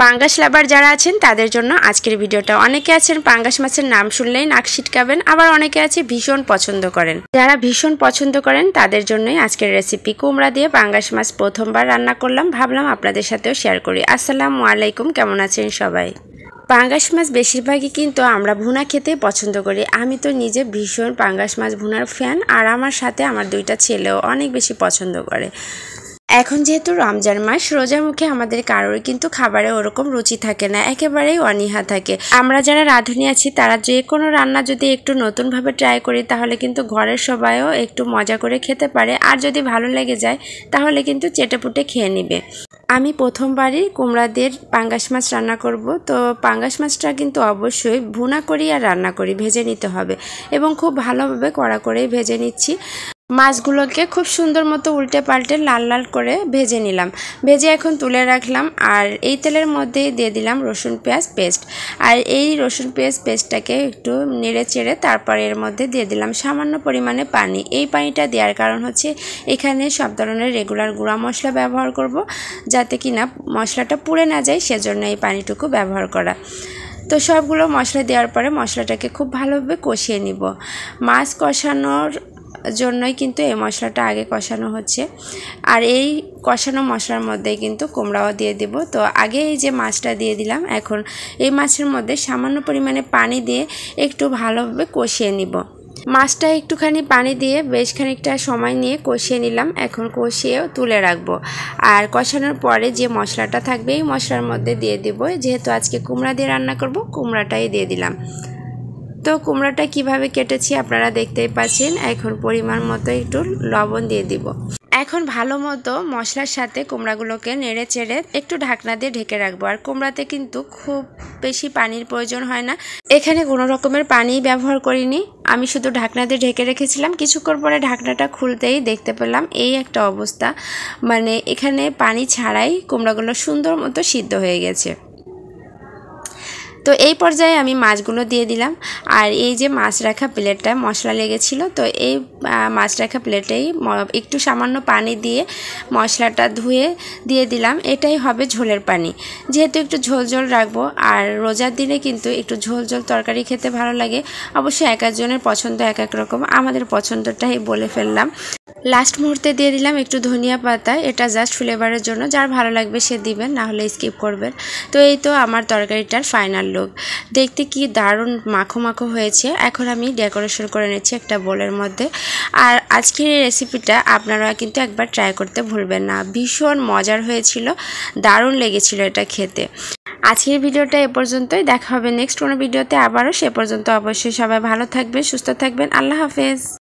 পাঙ্গাস লাভার যারা আছেন তাদের জন্য আজকের ভিডিওটা। অনেকে আছেন পাঙ্গাস মাছের নাম শুনলেই নাক ছিটকাবেন, আবার অনেকে আছে ভীষণ পছন্দ করেন। যারা ভীষণ পছন্দ করেন তাদের জন্যই আজকের রেসিপি। কুমড়া দিয়ে পাঙ্গাস মাছ প্রথমবার রান্না করলাম, ভাবলাম আপনাদের সাথেও শেয়ার করি। আসসালামু আলাইকুম, কেমন আছেন সবাই? পাঙ্গাস মাছ বেশিরভাগই কিন্তু আমরা ভুনা খেতে পছন্দ করি। আমি তো নিজে ভীষণ পাঙ্গাস মাছ ভুনার ফ্যান, আর আমার সাথে আমার দুইটা ছেলেও অনেক বেশি পছন্দ করে। এখন যেহেতু রমজান মাস, রোজার মুখে আমাদের কারোর কিন্তু খাবারে ওরকম রুচি থাকে না, একেবারেই অনীহা থাকে। আমরা যারা রাঁধুনি আছি তারা যে কোনো রান্না যদি একটু নতুনভাবে ট্রাই করি তাহলে কিন্তু ঘরের সবাইও একটু মজা করে খেতে পারে, আর যদি ভালো লেগে যায় তাহলে কিন্তু চেটেপুটে খেয়ে নেবে। আমি প্রথমবারই কুমড়া দিয়ে পাঙ্গাস মাছ রান্না করব। তো পাঙ্গাস মাছটা কিন্তু অবশ্যই ভুনা করি আর রান্না করি, ভেজে নিতে হবে এবং খুব ভালোভাবে কড়া করেই ভেজে নিচ্ছি। মাছগুলোকে খুব সুন্দর মতো উল্টে পাল্টে লাল লাল করে ভেজে নিলাম। ভেজে এখন তুলে রাখলাম, আর এই তেলের মধ্যেই দিয়ে দিলাম রসুন পেঁয়াজ পেস্ট। আর এই রসুন পেঁয়াজ পেস্টটাকে একটু নেড়ে চেড়ে তারপর এর মধ্যে দিয়ে দিলাম সামান্য পরিমাণে পানি। এই পানিটা দেওয়ার কারণ হচ্ছে এখানে সব ধরনের রেগুলার গুঁড়া মশলা ব্যবহার করব, যাতে কিনা মশলাটা পুড়ে না যায়, সেজন্য এই পানিটুকু ব্যবহার করা। তো সবগুলো মশলা দেওয়ার পরে মশলাটাকে খুব ভালোভাবে কষিয়ে নিব। মাছ কষানোর জন্যই কিন্তু এই মশলাটা আগে কষানো হচ্ছে, আর এই কষানো মশলার মধ্যে কিন্তু কুমড়াও দিয়ে দিব। তো আগে এই যে মাছটা দিয়ে দিলাম, এখন এই মাছের মধ্যে সামান্য পরিমাণে পানি দিয়ে একটু ভালোভাবে কষিয়ে নিব। মাছটা একটুখানি পানি দিয়ে বেশ খানিকটা সময় নিয়ে কষিয়ে নিলাম। এখন কষিয়েও তুলে রাখবো। আর কষানোর পরে যে মশলাটা থাকবে এই মশলার মধ্যে দিয়ে দিব। যেহেতু আজকে কুমড়া দিয়ে রান্না করব, কুমড়াটাই দিয়ে দিলাম। তো কুমড়াটা কিভাবে কেটেছি আপনারা দেখতেই পাচ্ছেন। এখন পরিমাণ মতো একটু লবণ দিয়ে দিব। এখন ভালো মতো মশলার সাথে কুমড়াগুলোকে নেড়ে চেড়ে একটু ঢাকনা দিয়ে ঢেকে রাখবো। আর কুমড়াতে কিন্তু খুব বেশি পানির প্রয়োজন হয় না, এখানে কোনো রকমের পানি ব্যবহার করিনি। আমি শুধু ঢাকনা দিয়ে ঢেকে রেখেছিলাম। কিছুক্ষণ পরে ঢাকনাটা খুলতেই দেখতে পেলাম এই একটা অবস্থা, মানে এখানে পানি ছাড়াই কুমড়াগুলো সুন্দর মতো সিদ্ধ হয়ে গেছে। তো এই পর্যায়ে আমি মাছগুলো দিয়ে দিলাম। আর এই যে মাছ রাখা প্লেটটা মশলা লেগেছিল, তো এই মাছ রাখা প্লেটেই একটু সামান্য পানি দিয়ে মশলাটা ধুয়ে দিয়ে দিলাম। এটাই হবে ঝোলের পানি, যেহেতু একটু ঝোল ঝোল রাখবো। আর রোজার দিনে কিন্তু একটু ঝোল ঝোল তরকারি খেতে ভালো লাগে। অবশ্যই এক একজনের পছন্দ এক এক রকম, আমাদের পছন্দটাই বলে ফেললাম। লাস্ট মুহূর্তে দিয়ে দিলাম একটু ধনিয়া পাতা, এটা জাস্ট ফ্লেভারের জন্য, যার ভালো লাগবে সে দিবেন, না হলে স্কিপ করবেন। তো এই তো আমার তরকারিটার ফাইনাল লুক। দেখতে কি দারুণ মাখো মাখো হয়েছে। এখন আমি ডেকোরেশন করে নিচ্ছি একটা বোলের মধ্যে। আর আজকের এই রেসিপিটা আপনারা কিন্তু একবার ট্রাই করতে ভুলবেন না, ভীষণ মজার হয়েছিল, দারুণ লেগেছিল এটা খেতে। আজকের ভিডিওটা এ পর্যন্তই, দেখা হবে নেক্সট কোনো ভিডিওতে আবারও। সে পর্যন্ত অবশ্যই সবাই ভালো থাকবেন, সুস্থ থাকবেন। আল্লাহ হাফেজ।